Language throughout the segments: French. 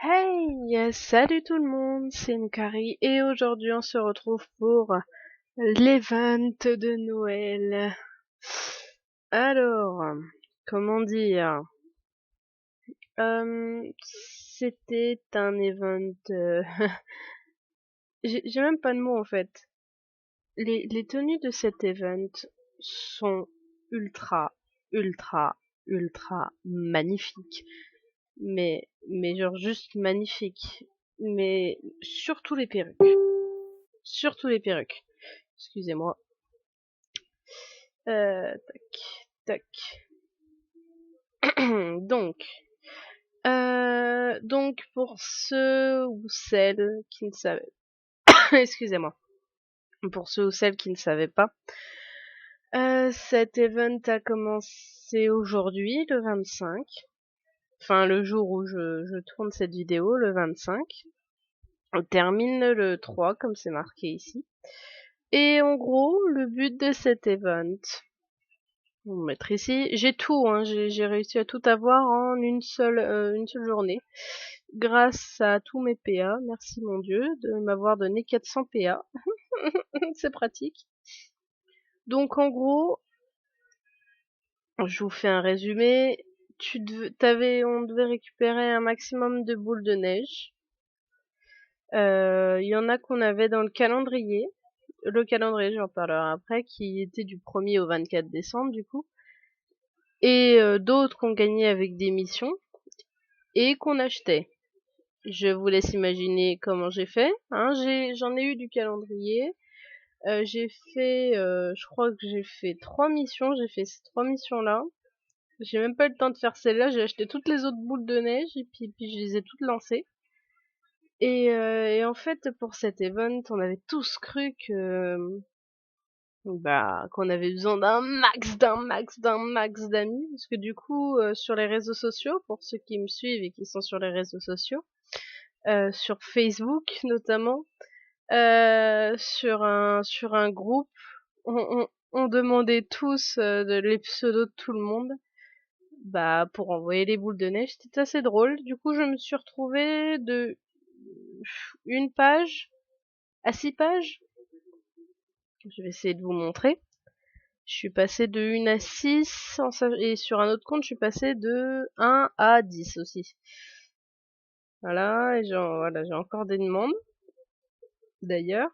Hey, salut tout le monde, c'est Mkari et aujourd'hui on se retrouve pour l'event de Noël. Alors, comment dire c'était un event... j'ai même pas de mots en fait. Les tenues de cet event sont ultra, ultra, ultra magnifiques. Mais genre juste magnifiques. Mais surtout les perruques. Surtout les perruques. Excusez-moi. Tac, tac. Donc pour ceux ou celles qui ne savaient, excusez-moi, pour ceux ou celles qui ne savaient pas, cet event a commencé aujourd'hui, le 25. Enfin, le jour où je tourne cette vidéo, le 25. On termine le 3, comme c'est marqué ici. Et en gros, le but de cet event, on va mettre ici, j'ai tout, hein, j'ai réussi à tout avoir en une seule journée, grâce à tous mes PA, merci mon Dieu, de m'avoir donné 400 PA, c'est pratique. Donc en gros, je vous fais un résumé, on devait récupérer un maximum de boules de neige, il y en a qu'on avait dans le calendrier j'en parlerai après, qui était du 1er au 24 décembre du coup, et d'autres qu'on gagnait avec des missions et qu'on achetait. Je vous laisse imaginer comment j'ai fait. Hein, j'en ai eu du calendrier. Je crois que j'ai fait 3 missions. J'ai fait ces 3 missions-là. J'ai même pas eu le temps de faire celle-là. J'ai acheté toutes les autres boules de neige et puis je les ai toutes lancées. Et en fait, pour cet event, on avait tous cru que qu'on avait besoin d'un max d'amis, parce que du coup sur les réseaux sociaux, pour ceux qui me suivent et qui sont sur les réseaux sociaux, sur Facebook notamment, sur un groupe, on demandait tous les pseudos de tout le monde, pour envoyer les boules de neige. C'était assez drôle. Du coup, je me suis retrouvée de une page à 6 pages. Je vais essayer de vous montrer. Je suis passée de 1 à 6, et sur un autre compte, je suis passée de 1 à 10 aussi. Voilà, et j'ai encore des demandes, d'ailleurs.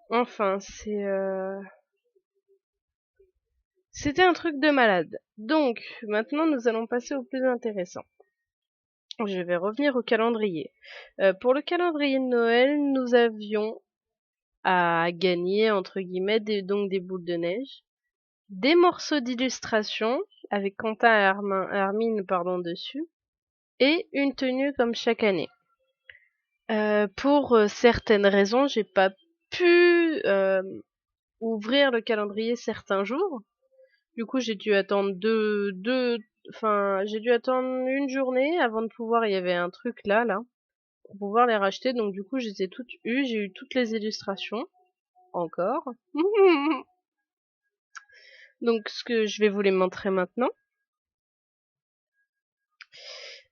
Enfin, c'était un truc de malade. Donc, maintenant, nous allons passer au plus intéressant. Je vais revenir au calendrier. Pour le calendrier de Noël, nous avions à gagner, entre guillemets, donc des boules de neige, des morceaux d'illustration, avec Quentin et Hermine, pardon, dessus, et une tenue comme chaque année. Pour certaines raisons, j'ai pas pu ouvrir le calendrier certains jours. Du coup, j'ai dû attendre j'ai dû attendre une journée avant de pouvoir. Il y avait un truc là, pour pouvoir les racheter. Donc du coup, je les ai toutes eues. J'ai eu toutes les illustrations encore. Donc ce que je vais vous les montrer maintenant.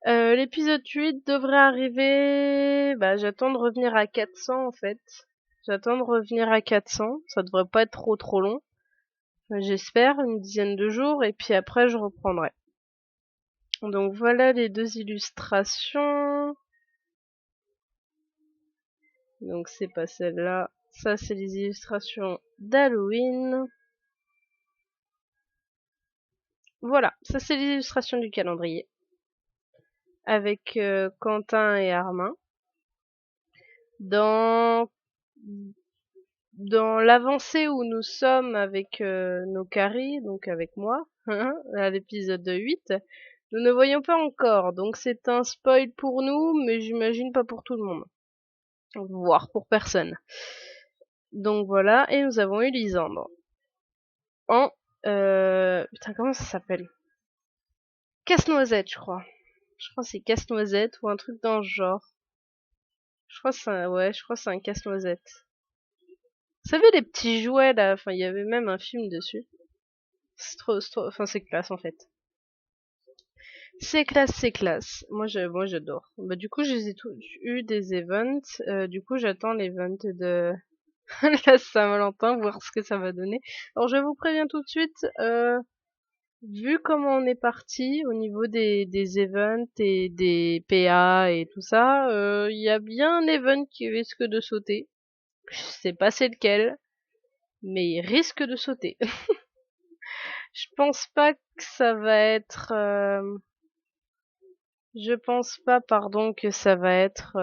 L'épisode 8 devrait arriver. J'attends de revenir à 400 en fait. J'attends de revenir à 400. Ça devrait pas être trop long. J'espère une dizaine de jours et puis après je reprendrai. Donc voilà les deux illustrations. Donc c'est pas celle-là. Ça c'est les illustrations d'Halloween. Voilà, ça c'est les illustrations du calendrier. Avec Quentin et Armin. Dans l'avancée où nous sommes avec nos caries, donc avec moi, à l'épisode 8, nous ne voyons pas encore. Donc c'est un spoil pour nous, mais j'imagine pas pour tout le monde. Voire pour personne. Donc voilà, et nous avons eu Lisandre. En... putain, comment ça s'appelle? Casse-noisette, je crois. Je crois que c'est casse-noisette ou un truc dans ce genre. Je crois que c'est un casse-noisette. Vous savez les petits jouets là, enfin il y avait même un film dessus. Enfin c'est classe en fait. C'est classe, c'est classe. Moi j'adore. Bah du coup, je les ai tous eu des events. Du coup, j'attends l'event de la Saint-Valentin, voir ce que ça va donner. Alors, je vous préviens tout de suite, vu comment on est parti au niveau des events et des PA et tout ça, il y a bien un event qui risque de sauter. Je sais pas c'est lequel, mais il risque de sauter. Je pense pas que ça va être, je pense pas, pardon, que ça va être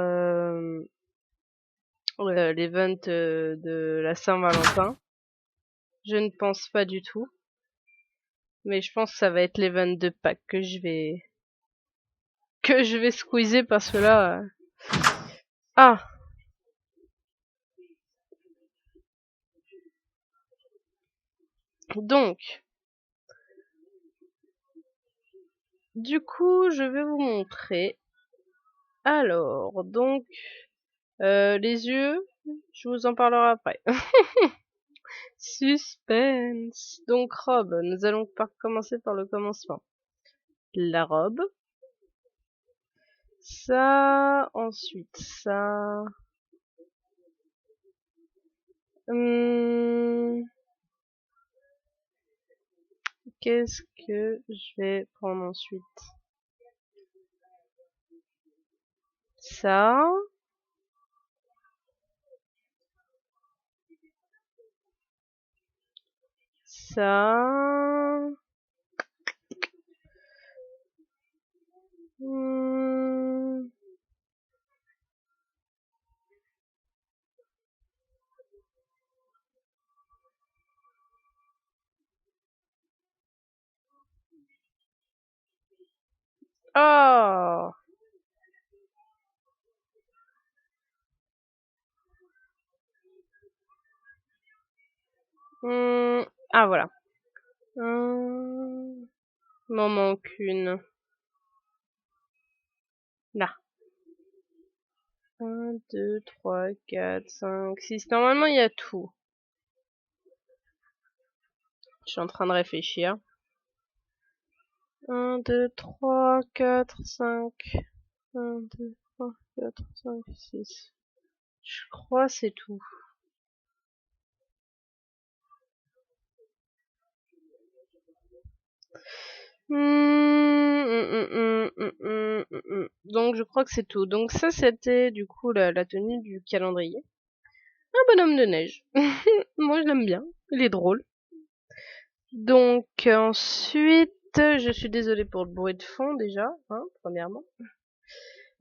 l'event de la Saint-Valentin. Je ne pense pas du tout. Mais je pense que ça va être l'event de Pâques que je vais squeezer parce que là. Ah, donc, du coup, je vais vous montrer. Alors, donc, les yeux, je vous en parlerai après. Suspense. Donc, robe. Nous allons commencer par le commencement. La robe. Ça, ensuite ça. Hum, Qu'est-ce que je vais prendre ensuite? Ça. Ça. Hum, Oh! Ah voilà. Hum, M'en manque une. Là. Un, 2, 3, 4, 5, 6. Normalement, il y a tout. Je suis en train de réfléchir. Un, 2, 3, 4, 5. Un, 2, 3, 4, 5, 6. Je crois c'est tout. Donc je crois que c'est tout. Donc ça c'était du coup la tenue du calendrier. Un bonhomme de neige. Moi je l'aime bien. Il est drôle. Donc ensuite, je suis désolée pour le bruit de fond déjà, hein, premièrement.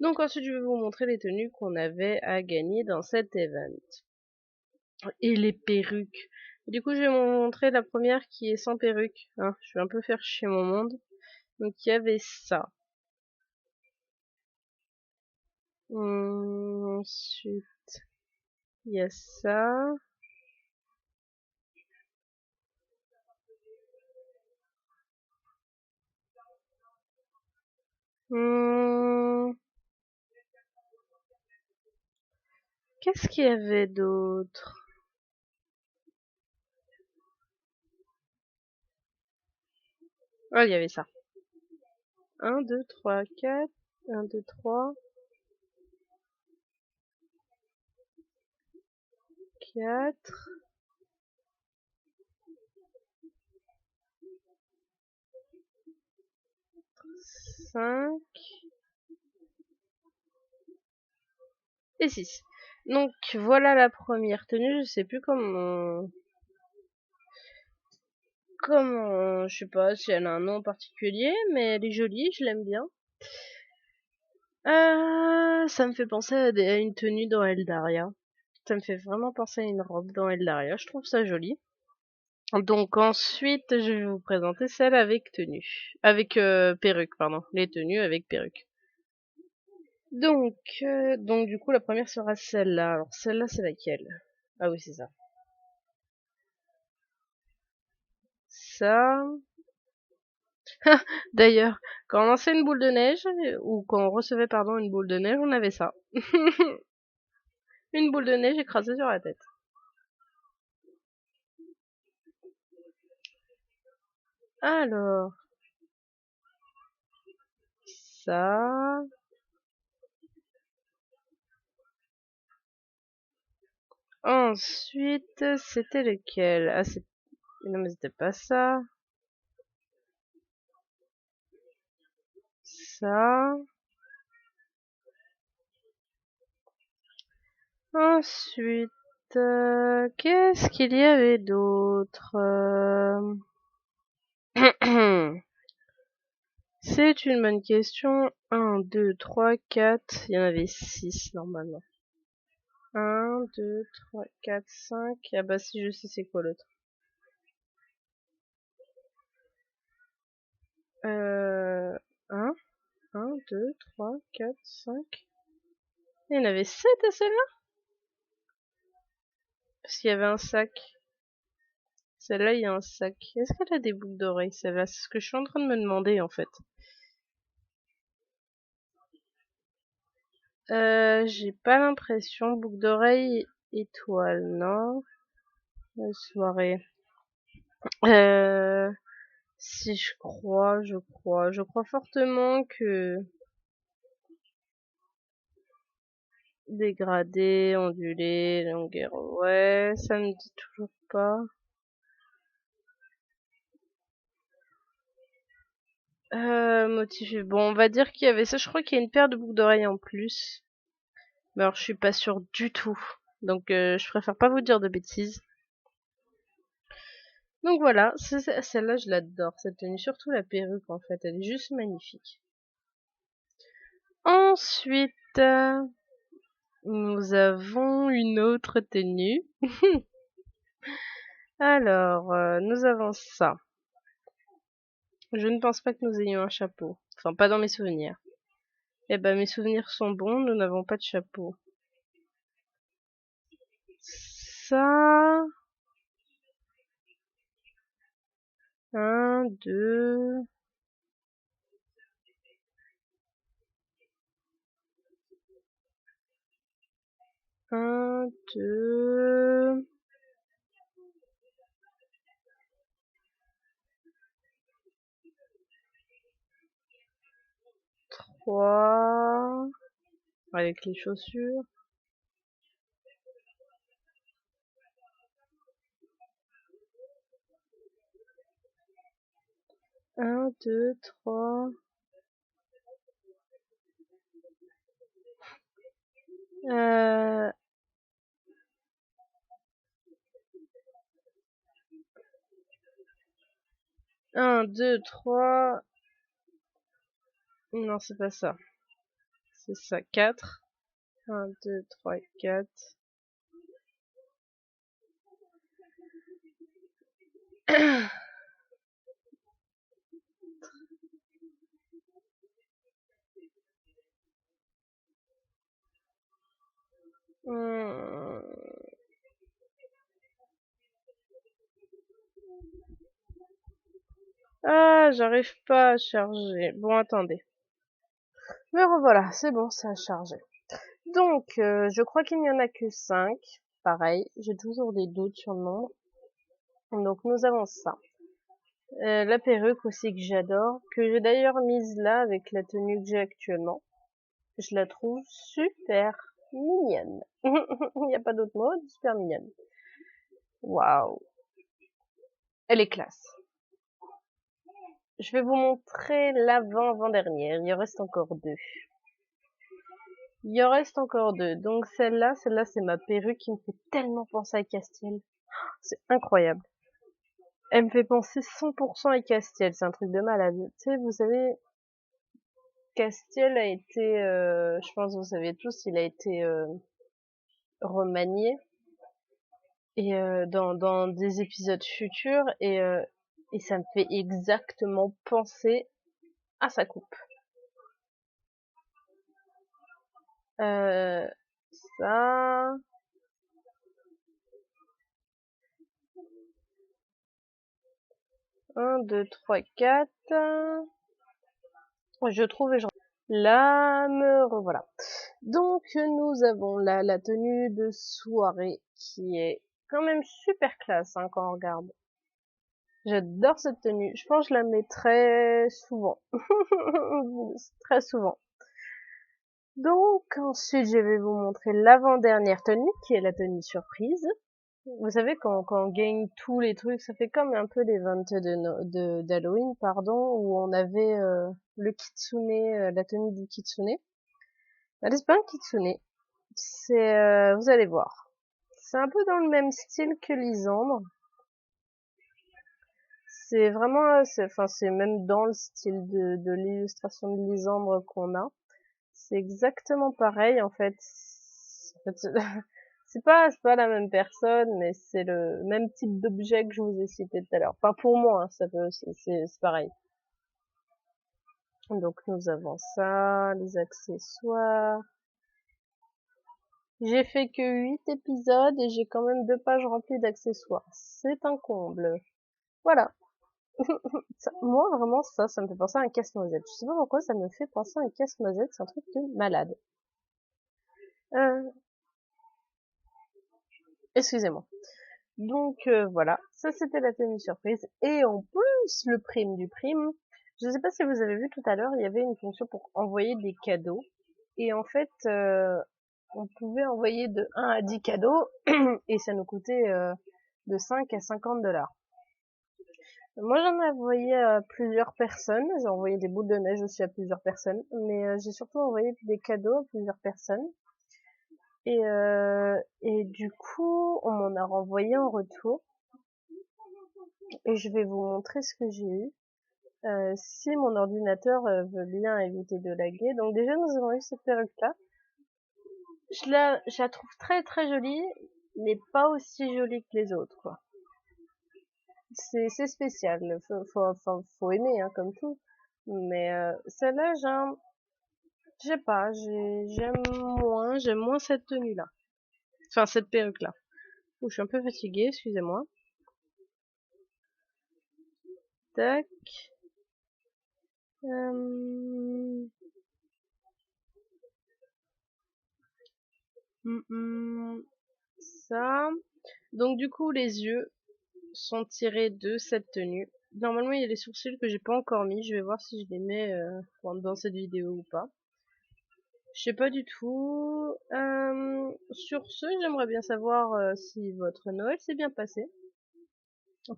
Donc ensuite je vais vous montrer les tenues qu'on avait à gagner dans cet event. Et les perruques. Du coup je vais vous montrer la première qui est sans perruque. Hein. Je vais un peu faire chier mon monde. Donc il y avait ça. Ensuite, il y a ça. Hum, Qu'est-ce qu'il y avait d'autre? Ah, il y avait ça. Un, 2, 3, 4. Un, 2, 3, 4, 5 et 6. Donc voilà la première tenue. Je sais plus je sais pas si elle a un nom particulier, mais elle est jolie, je l'aime bien. Ça me fait penser à une tenue dans Eldaria. Ça me fait vraiment penser à une robe dans Eldaria. Je trouve ça joli. Donc ensuite, je vais vous présenter celle avec tenue. Avec perruque, pardon. Les tenues avec perruque. Donc du coup, la première sera celle-là. Alors celle-là, c'est laquelle? Ah oui, c'est ça. Ça. D'ailleurs, quand on lançait une boule de neige, ou quand on recevait, pardon, une boule de neige, on avait ça. Une boule de neige écrasée sur la tête. Alors, ça. Ensuite, c'était lequel? Ah, c'est... Non, mais c'était pas ça. Ça. Ensuite, qu'est-ce qu'il y avait d'autre? C'est une bonne question. 1, 2, 3, 4. Il y en avait 6 normalement. 1, 2, 3, 4, 5. Ah bah si je sais c'est quoi l'autre. 1, 1, 2, 3, 4, 5. Il y en avait 7 à celle-là? Parce qu'il y avait un sac. Celle-là, il y a un sac. Est-ce qu'elle a des boucles d'oreilles, celle-là? C'est ce que je suis en train de me demander, en fait. J'ai pas l'impression. Boucle d'oreille, étoile, non? Soirée. Euh, si je crois fortement que dégradé, ondulé, longueur, ouais, ça me dit toujours pas. Motivé. Bon, on va dire qu'il y avait ça. Je crois qu'il y a une paire de boucles d'oreilles en plus. Mais alors, je suis pas sûre du tout. Donc, je préfère pas vous dire de bêtises. Donc voilà, celle-là, je l'adore. Cette tenue, surtout la perruque, en fait. Elle est juste magnifique. Ensuite, nous avons une autre tenue. Alors, nous avons ça. Je ne pense pas que nous ayons un chapeau. Enfin, pas dans mes souvenirs. Eh ben, mes souvenirs sont bons, nous n'avons pas de chapeau. Ça... 1, 2... 1, 2... 3... Avec les chaussures. 1, 2, 3... 1, 2, 3... Non, c'est pas ça. C'est ça, 4. 1, 2, 3, 4. Ah, j'arrive pas à charger. Bon, attendez. Me revoilà, c'est bon, ça a chargé. Donc, je crois qu'il n'y en a que 5. Pareil, j'ai toujours des doutes sur le nombre. Donc, nous avons ça. La perruque aussi que j'adore, que j'ai d'ailleurs mise là avec la tenue que j'ai actuellement. Je la trouve super mignonne. Il n'y a pas d'autre mot, super mignonne. Waouh. Elle est classe. Je vais vous montrer l'avant-avant-dernière. Il en reste encore 2. Il en reste encore 2. Donc celle-là, c'est ma perruque qui me fait tellement penser à Castiel. C'est incroyable. Elle me fait penser 100% à Castiel. C'est un truc de malade. Tu sais, vous savez, Castiel a été, je pense que vous savez tous, il a été remanié et dans des épisodes futurs et ça me fait exactement penser à sa coupe. Euh, ça. 1, 2, 3, 4. Je trouve et je... Là, me revoilà. Donc, nous avons là la tenue de soirée qui est quand même super classe hein, quand on regarde. J'adore cette tenue. Je pense que je la mets très souvent. Très souvent. Donc ensuite, je vais vous montrer l'avant-dernière tenue, qui est la tenue surprise. Vous savez, quand on gagne tous les trucs, ça fait comme un peu l'event d'Halloween, pardon, où on avait le kitsune, la tenue du kitsune. Bah, c'est pas un kitsune, c'est, vous allez voir. C'est un peu dans le même style que Lisandre. C'est vraiment, enfin, c'est même dans le style de l'illustration de Lisandre qu'on a. C'est exactement pareil, en fait. C'est pas la même personne, mais c'est le même type d'objet que je vous ai cité tout à l'heure. Enfin, pour moi, hein, c'est pareil. Donc, nous avons ça, les accessoires. J'ai fait que 8 épisodes et j'ai quand même 2 pages remplies d'accessoires. C'est un comble. Voilà. Moi, vraiment, ça me fait penser à un casse-noisette. Je sais pas pourquoi ça me fait penser à un casse-noisette. C'est un truc de malade. Euh, excusez-moi. Donc voilà, ça c'était la tenue surprise. Et en plus, le prime du prime, je ne sais pas si vous avez vu tout à l'heure, il y avait une fonction pour envoyer des cadeaux. Et en fait, on pouvait envoyer de 1 à 10 cadeaux et ça nous coûtait de 5 à 50 $. Moi j'en ai envoyé à plusieurs personnes, j'ai envoyé des boules de neige aussi à plusieurs personnes, mais j'ai surtout envoyé des cadeaux à plusieurs personnes. Et du coup, on m'en a renvoyé en retour. Et je vais vous montrer ce que j'ai eu. Si mon ordinateur veut bien éviter de laguer. Donc déjà, nous avons eu cette perruque-là. Je la trouve très très jolie, mais pas aussi jolie que les autres, quoi. C'est spécial. Faut aimer, hein, comme tout. Mais celle-là, je sais pas, j'aime moins cette tenue-là. Enfin, cette perruque-là. Ouh, je suis un peu fatiguée, excusez-moi. Tac. Euh... Ça. Donc du coup, les yeux sont tirés de cette tenue. Normalement, il y a les sourcils que j'ai pas encore mis. Je vais voir si je les mets dans cette vidéo ou pas. Je sais pas du tout. Sur ce, j'aimerais bien savoir si votre Noël s'est bien passé.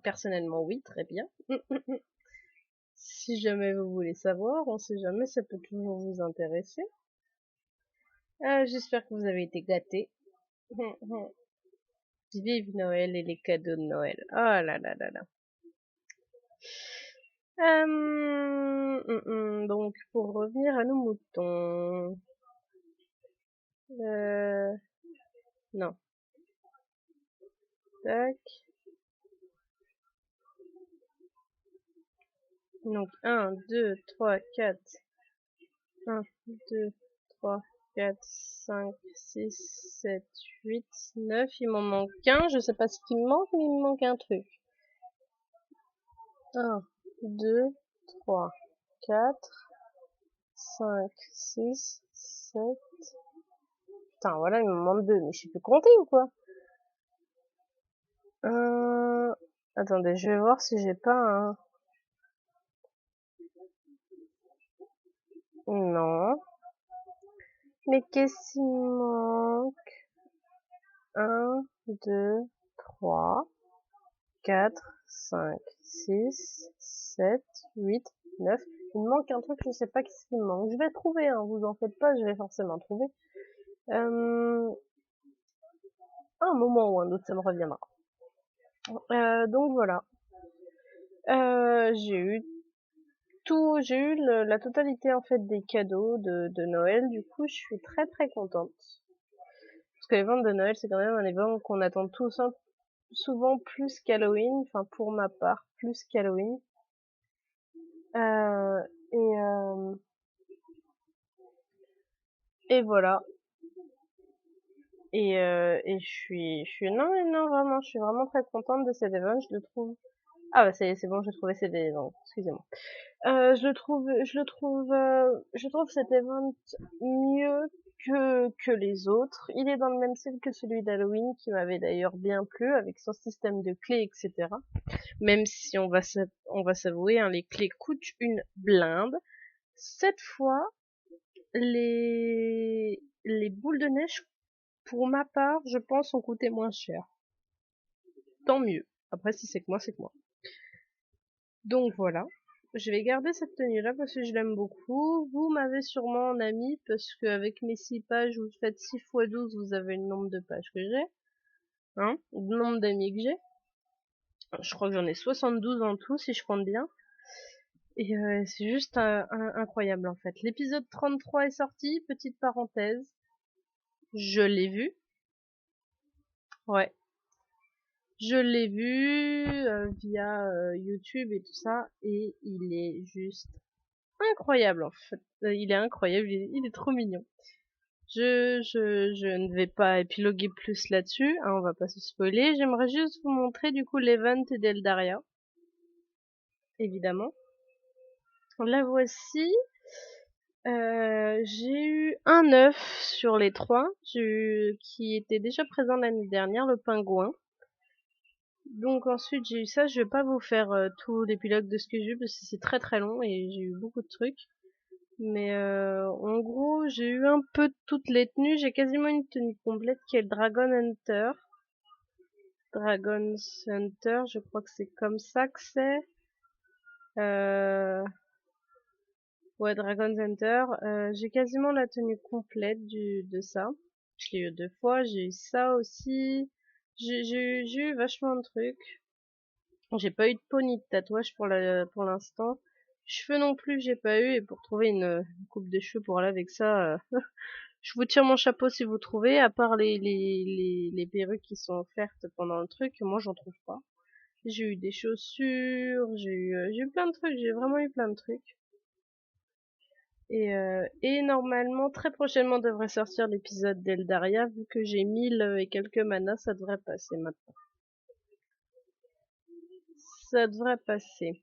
Personnellement, oui, très bien. Si jamais vous voulez savoir, on sait jamais, ça peut toujours vous intéresser. J'espère que vous avez été gâtés. Vive Noël et les cadeaux de Noël. Oh là là là là. Donc, pour revenir à nos moutons. Non. Tac. Donc, 1, 2, 3, 4. 1, 2, 3, 4, 5, 6, 7, 8, 9. Il m'en manque un. Je sais pas ce qui me manque, mais il me manque un truc. 1, 2, 3, 4, 5, 6, 7. Putain, voilà, il me manque 2. Mais je sais plus compter ou quoi? Attendez, je vais voir si j'ai pas un... Non. Mais qu'est-ce qu'il manque? 1, 2, 3, 4, 5, 6, 7, 8, 9. Il me manque un truc, je sais pas qu'est-ce qu'il me manque. Je vais trouver, hein, vous en faites pas, je vais forcément trouver. À un moment ou un autre, ça me reviendra. Donc voilà. J'ai eu la totalité en fait des cadeaux de Noël. Du coup, je suis très très contente. Parce que les ventes de Noël, c'est quand même un événement qu'on attend tous, hein, souvent plus qu'Halloween. Enfin, pour ma part, plus qu'Halloween. Euh, et, euh, et voilà. Et je suis, non, vraiment, je suis vraiment très contente de cet événement. Je le trouve Ah bah c'est bon, j'ai trouvé cet événement. Excusez-moi. Je trouve cet event mieux que les autres. Il est dans le même style que celui d'Halloween, qui m'avait d'ailleurs bien plu, avec son système de clés, etc. Même si on va s'avouer, hein, les clés coûtent une blinde. Cette fois, les boules de neige, pour ma part, je pense, ont coûté moins cher. Tant mieux. Après, si c'est que moi, c'est que moi. Donc voilà. Je vais garder cette tenue-là parce que je l'aime beaucoup. Vous m'avez sûrement en ami parce qu'avec mes 6 pages, vous faites 6 fois 12, vous avez le nombre de pages que j'ai. Hein? Le nombre d'amis que j'ai. Je crois que j'en ai 72 en tout, si je compte bien. Et c'est juste incroyable en fait. L'épisode 33 est sorti, petite parenthèse. Je l'ai vu. Ouais. Je l'ai vu via YouTube et tout ça. Et il est juste incroyable en fait. Il est incroyable, il est trop mignon. Je ne vais pas épiloguer plus là-dessus, hein, on va pas se spoiler. J'aimerais juste vous montrer du coup l'event d'Eldaria, évidemment. La voici. J'ai eu un œuf sur les 3, qui était déjà présent l'année dernière, le pingouin. Donc ensuite j'ai eu ça, je vais pas vous faire tout l'épilogue de ce que j'ai eu parce que c'est très très long et j'ai eu beaucoup de trucs. Mais en gros, j'ai eu un peu toutes les tenues. J'ai quasiment une tenue complète qui est le Dragon Hunter. Dragon's Hunter, je crois que c'est comme ça que c'est. Euh... Ouais, Dragon's Hunter. J'ai quasiment la tenue complète de ça. Je l'ai eu 2 fois. J'ai eu ça aussi. J'ai eu vachement de trucs. J'ai pas eu de peau ni de tatouage pour l'instant. Cheveux non plus, j'ai pas eu. Et pour trouver une coupe de cheveux pour aller avec ça, je vous tire mon chapeau si vous trouvez. À part les perruques qui sont offertes pendant le truc, moi j'en trouve pas. J'ai eu des chaussures, j'ai eu plein de trucs. J'ai vraiment eu plein de trucs. Et normalement, très prochainement devrait sortir l'épisode d'Eldaria. Vu que j'ai 1000 et quelques manas, ça devrait passer maintenant. Ça devrait passer.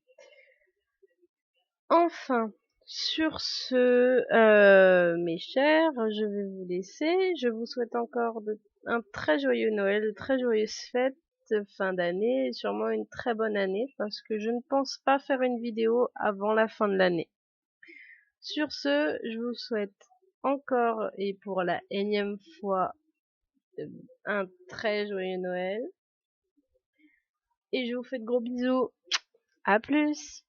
Enfin, sur ce, mes chers, je vais vous laisser. Je vous souhaite encore un très joyeux Noël, de très joyeuses fêtes de fin d'année, et sûrement une très bonne année, parce que je ne pense pas faire une vidéo avant la fin de l'année. Sur ce, je vous souhaite encore et pour la énième fois un très joyeux Noël, et je vous fais de gros bisous. À plus!